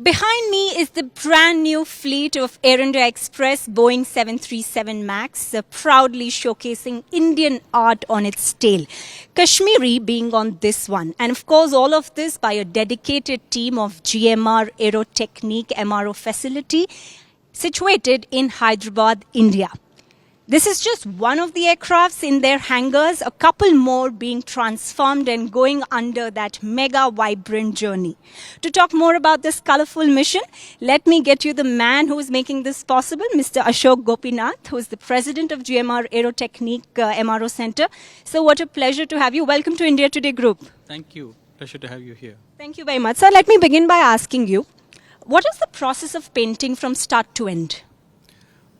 Behind me is the brand new fleet of Air India Express Boeing 737 MAX, proudly showcasing Indian art on its tail. Kashmiri being on this one. And of course, all of this by a dedicated team of GMR Aero Technic MRO facility situated in Hyderabad, India. This is just one of the aircrafts in their hangars, a couple more being transformed and going under that mega vibrant journey. To talk more about this colorful mission, let me get you the man who is making this possible, Mr. Ashok Gopinath, who is the president of GMR Aero Technic MRO Center. So what a pleasure to have you. Welcome to India Today Group. Thank you. Pleasure to have you here. Thank you very much. Sir, let me begin by asking you, what is the process of painting from start to end?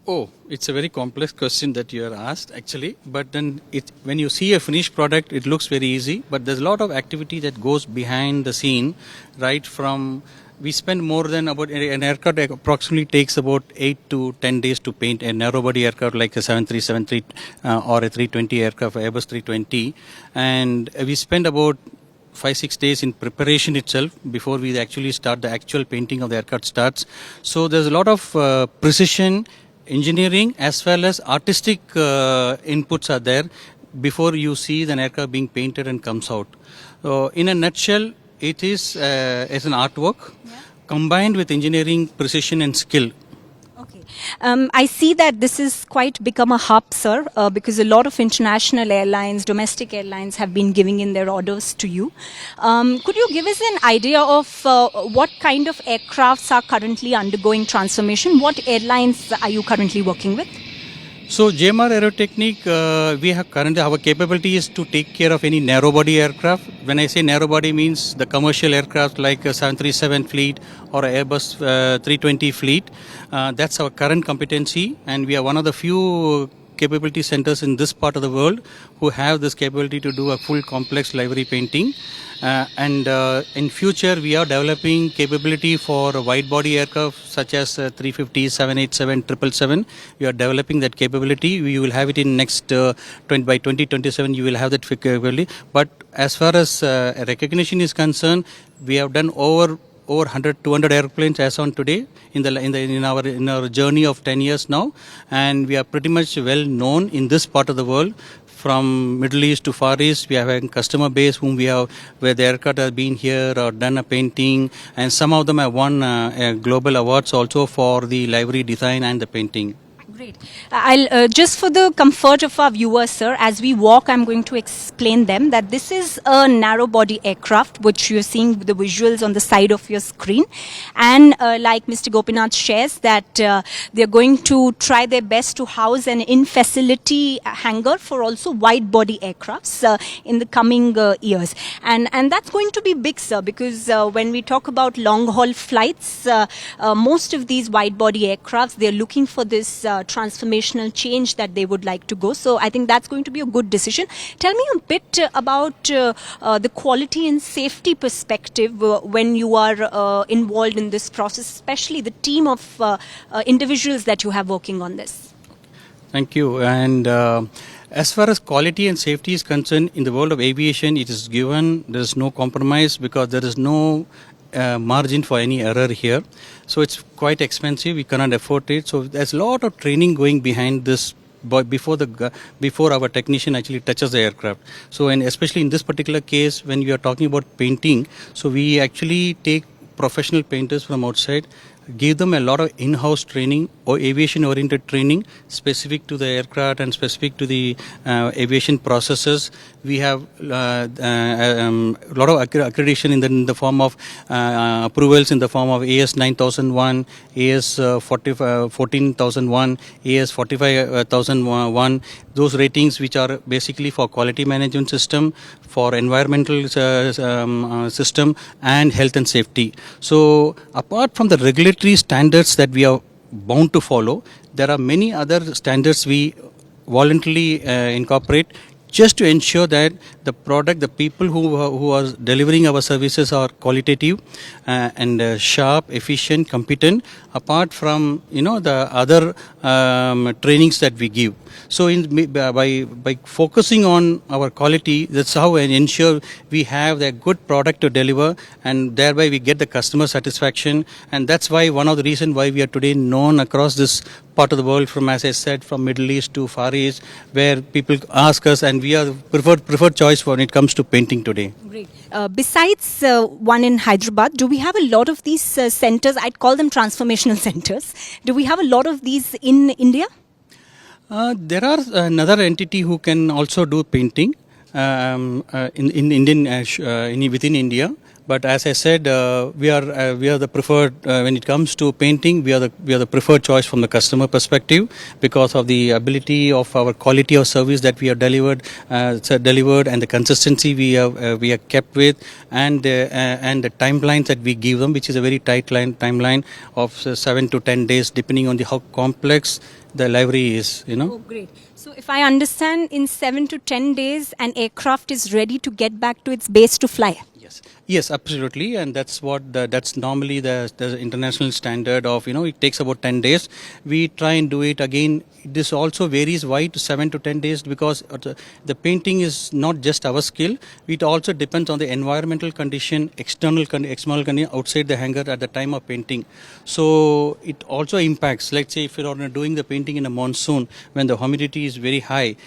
Oh, it's a very complex question that you are asked actually, but then when you see a finished product, it looks very easy, but there's a lot of activity that goes behind the scene, right from, we spend more than about, an aircraft approximately takes about 8 to 10 days to paint a narrow body aircraft like a 737 or a 320 aircraft, Airbus 320, and we spend about 5-6 days in preparation itself before we actually start the actual painting of the aircraft starts. So there's a lot of precision, engineering as well as artistic inputs are there before you see the aircraft being painted and comes out. In a nutshell, it is as an artwork combined with engineering precision and skill. Okay. I see that this is quite become a hub, sir, because a lot of international airlines, domestic airlines have been giving in their orders to you. Could you give us an idea of what kind of aircrafts are currently undergoing transformation? What airlines are you currently working with? So GMR Aero Technic, we have currently, our capability is to take care of any narrow body aircraft. When I say narrow body means the commercial aircraft like a 737 fleet or a Airbus 320 fleet. That's our current competency, and we are one of the few capability centers in this part of the world who have this capability to do a full complex livery painting. In future, we are developing capability for wide body aircraft such as 350, 787, 777. We are developing that capability. We will have it in next by 2027. You will have that capability. But as far as recognition is concerned, we have done over 100-200 airplanes as on today in our journey of 10 years now, and we are pretty much well known in this part of the world. From Middle East to Far East, we have a customer base where the aircraft has been here or done a painting, and some of them have won global awards also for the livery design and the painting. Great. I'll just for the comfort of our viewers, sir, as we walk, I'm going to explain them that this is a narrow body aircraft, which you're seeing the visuals on the side of your screen. And like Mr. Gopinath shares that they're going to try their best to house an in-facility hangar for also wide body aircrafts in the coming years. And that's going to be big, sir, because when we talk about long haul flights, most of these wide body aircrafts, they're looking for this transformational change that they would like to go. So I think that's going to be a good decision. Tell me a bit about the quality and safety perspective when you are involved in this process, especially the team of individuals that you have working on this. Thank you. And as far as quality and safety is concerned, in the world of aviation, it is given, there is no compromise because there is no margin for any error here. So it's quite expensive. We cannot afford it. So there's a lot of training going behind this before our technician actually touches the aircraft. So, and especially in this particular case, when we are talking about painting, so we actually take professional painters from outside, give them a lot of in-house training or aviation-oriented training specific to the aircraft and specific to the aviation processes. We have a lot of accreditation in the form of approvals in the form of AS 9001, AS 14001, AS 45001. Those ratings which are basically for quality management system, for environmental system and health and safety. So apart from the regulatory standards that we are bound to follow, there are many other standards we voluntarily incorporate just to ensure that the product, the people who are delivering our services are qualitative and sharp, efficient, competent. Apart from the other trainings that we give. So by focusing on our quality, that's how I ensure we have a good product to deliver, and thereby we get the customer satisfaction. And that's why one of the reasons why we are today known across this part of the world, from, as I said, from Middle East to Far East, where people ask us, and we are the preferred choice when it comes to painting today. Great. Besides one in Hyderabad, do we have a lot of these centers? I'd call them transformational centers. Do we have a lot of these in India? There are another entity who can also do painting in Indian within India. But as I said, we are the preferred when it comes to painting. We are the preferred choice from the customer perspective, because of the ability of our quality of service that we have delivered, and the consistency we are kept with, and the timelines that we give them, which is a very tight timeline of 7 to 10 days, depending on how complex the livery is. Oh, great. So if I understand, in 7 to 10 days, an aircraft is ready to get back to its base to fly. Yes, absolutely, and that's that's normally the international standard of, it takes about 10 days. We try and do it again. This also varies why to 7 to 10 days, because the painting is not just our skill. It also depends on the environmental condition, external condition outside the hangar at the time of painting. So it also impacts. Let's say if you're doing the painting in a monsoon when the humidity is very high,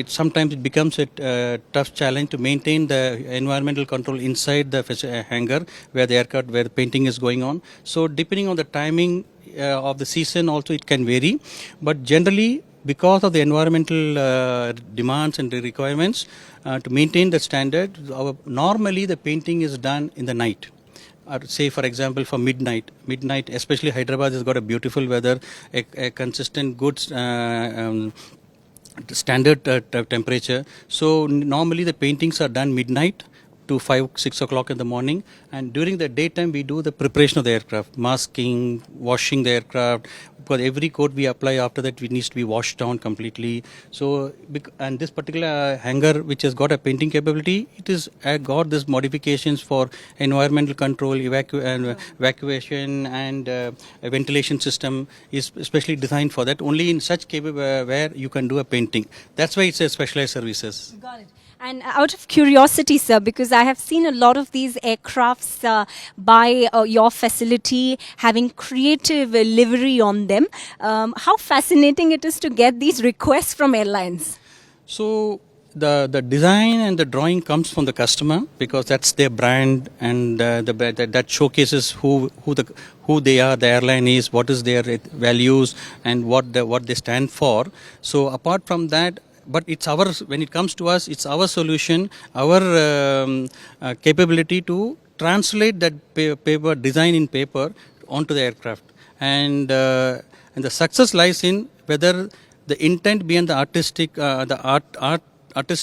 sometimes it becomes a tough challenge to maintain the environmental control inside the hangar where the painting is going on. So depending on the timing of the season also, it can vary, but generally, because of the environmental demands and the requirements to maintain the standard, normally the painting is done in the night. Say for example, for midnight, especially Hyderabad has got a beautiful weather, a consistent good standard temperature. So normally the paintings are done midnight to 5-6 o'clock in the morning, and during the daytime we do the preparation of the aircraft, masking, washing the aircraft, because every coat we apply after that it needs to be washed down completely. So, and this particular hangar, which has got a painting capability, it is got this modifications for environmental control, evacuation, and a ventilation system is especially designed for that. Only in such where you can do a painting. That's why it's a specialized services. Got it. And out of curiosity, sir, because I have seen a lot of these aircrafts by your facility having creative livery on them, how fascinating it is to get these requests from airlines. So the design and the drawing comes from the customer, because that's their brand, and that showcases who they are, the airline is, what is their values, and what they stand for. So apart from that, but when it comes to us, it's our solution, our capability to translate that paper design in paper onto the aircraft, and the success lies in whether the intent behind the artist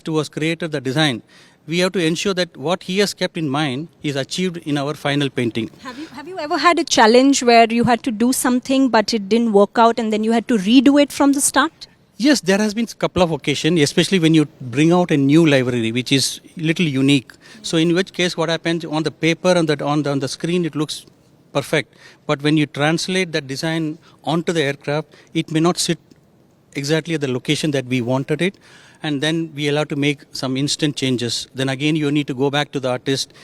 who has created the design. We have to ensure that what he has kept in mind is achieved in our final painting. Have you ever had a challenge where you had to do something but it didn't work out and then you had to redo it from the start? Yes, there has been a couple of occasions, especially when you bring out a new library, which is little unique. So in which case, what happens on the paper and on the screen, it looks perfect. But when you translate that design onto the aircraft, it may not sit exactly at the location that we wanted it. And then we allow to make some instant changes. Then again, you need to go back to the artist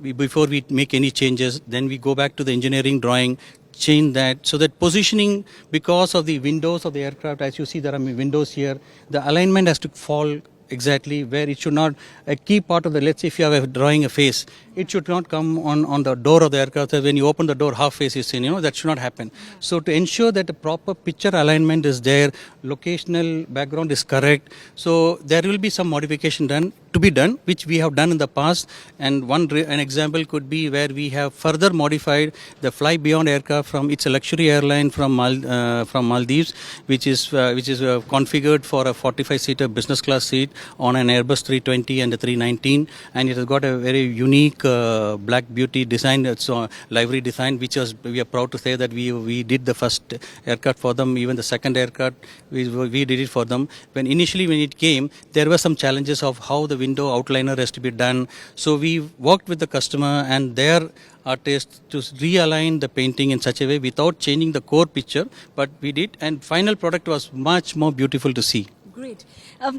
before we make any changes. Then we go back to the engineering drawing, change that, so that positioning, because of the windows of the aircraft, as you see there are windows here, the alignment has to fall exactly where it should not. A key part of let's say if you have drawing a face, it should not come on the door of the aircraft. When you open the door, half face is seen, that should not happen. So to ensure that the proper picture alignment is there, locational background is correct, so there will be some modification to be done, which we have done in the past. And an example could be where we have further modified the Fly Beyond aircraft from, it's a luxury airline from Maldives, which is configured for a 45-seater business class seat. on an Airbus 320 and a 319, and it has got a very unique black beauty design. It's livery design, which we are proud to say that we did the first aircraft for them. Even the second aircraft we did it for them. When it came, there were some challenges of how the window outliner has to be done. So we worked with the customer and their artists to realign the painting in such a way without changing the core picture, but we did, and final product was much more beautiful to see. Great.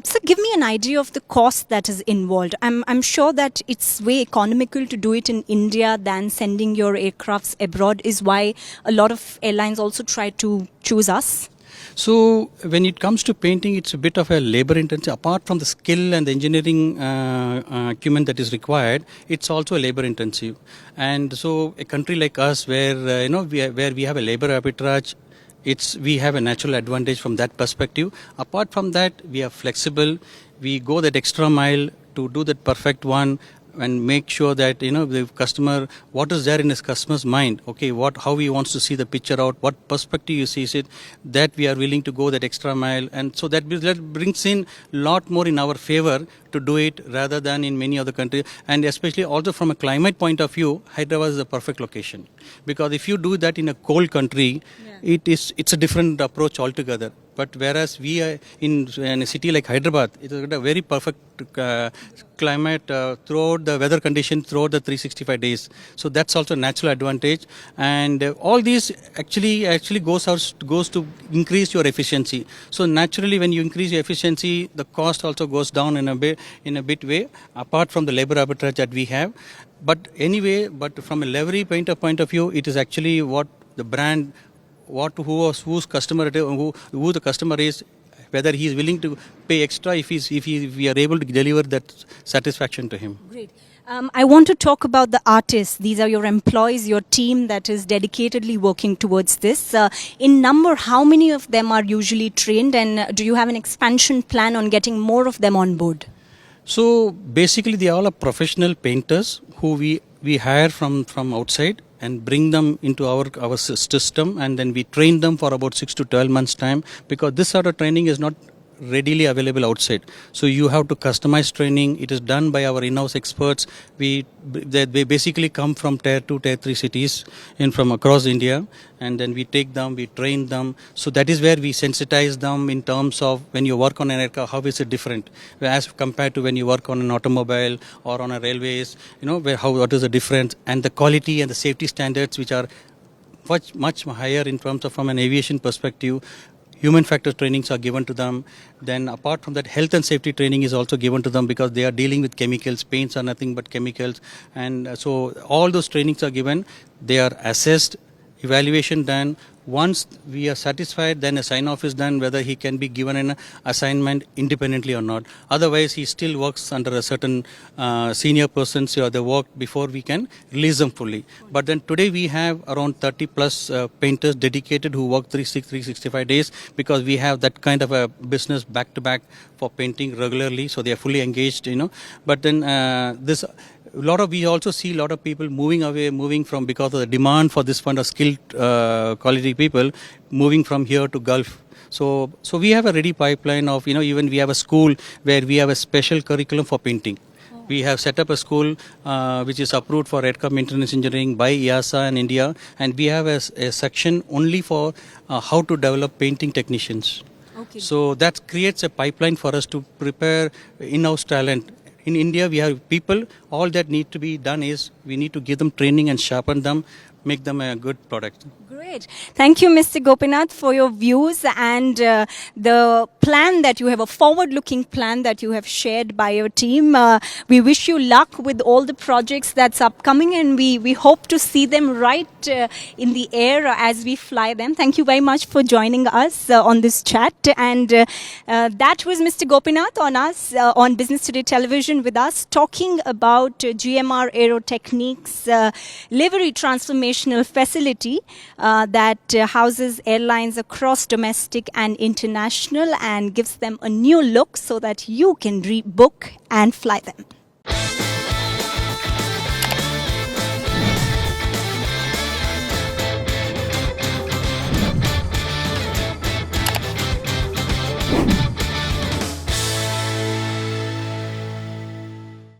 So give me an idea of the cost that is involved. I'm sure that it's way economical to do it in India than sending your aircrafts abroad, is why a lot of airlines also try to choose us. So when it comes to painting, it's a bit of a labor intensive. Apart from the skill and the engineering acumen that is required, it's also a labor intensive. And so a country like us, where where we have a labor arbitrage, we have a natural advantage from that perspective. Apart from that, we are flexible. We go that extra mile to do that perfect one and make sure that the customer, what is there in his customer's mind, okay, how he wants to see the picture out, what perspective he sees it, that we are willing to go that extra mile, and so that brings in lot more in our favor to do it rather than in many other countries. And especially also from a climate point of view, Hyderabad is a perfect location, because if you do that in a cold country, it's a different approach altogether. But whereas we are in a city like Hyderabad, it is a very perfect climate throughout the weather condition throughout the 365 days. So that's also a natural advantage. And all these actually goes to increase your efficiency. So naturally, when you increase your efficiency, the cost also goes down in a bit way, apart from the labor arbitrage that we have. But anyway, from a livery painter point of view, it is actually what the brand, whose customer it is, who the customer is, whether he is willing to pay extra if we are able to deliver that satisfaction to him. Great. I want to talk about the artists. These are your employees, your team that is dedicatedly working towards this. In number, how many of them are usually trained, and do you have an expansion plan on getting more of them on board? So basically, they all are professional painters who we hire from outside and bring them into our system, and then we train them for about 6 to 12 months time, because this sort of training is not readily available outside. So you have to customize training. It is done by our in-house experts. They basically come from tier 2, tier 3 cities from across India, and then we take them, we train them. So that is where we sensitize them in terms of when you work on an aircraft, how is it different as compared to when you work on an automobile or on a railways, what is the difference, and the quality and the safety standards, which are much higher in terms of from an aviation perspective. Human factor trainings are given to them. Then apart from that, health and safety training is also given to them, because they are dealing with chemicals. Paints are nothing but chemicals. And so all those trainings are given. They are assessed, evaluation done. Once we are satisfied, then a sign-off is done whether he can be given an assignment independently or not. Otherwise, he still works under a certain senior person, so they work before we can release them fully. But then today we have around 30 plus painters dedicated who work 365 days, because we have that kind of a business back-to-back for painting regularly, so they are fully engaged, But then we also see a lot of people moving from, because of the demand for this kind of skilled quality people, moving from here to Gulf. So we have a ready pipeline of, even we have a school where we have a special curriculum for painting. We have set up a school which is approved for aircraft maintenance engineering by EASA in India, and we have a section only for how to develop painting technicians. Okay. So that creates a pipeline for us to prepare in-house talent. In India, we have people. All that need to be done is we need to give them training and sharpen them, make them a good product. Great. Thank you, Mr. Gopinath, for your views and the plan that you have, a forward-looking plan that you have shared by your team. We wish you luck with all the projects that's upcoming, and we hope to see them right in the air as we fly them. Thank you very much for joining us on this chat. And that was Mr. Gopinath on Business Today Television with us, talking about GMR Aero Technic's Livery transformational facility that houses airlines across domestic and international and gives them a new look so that you can rebook and fly them.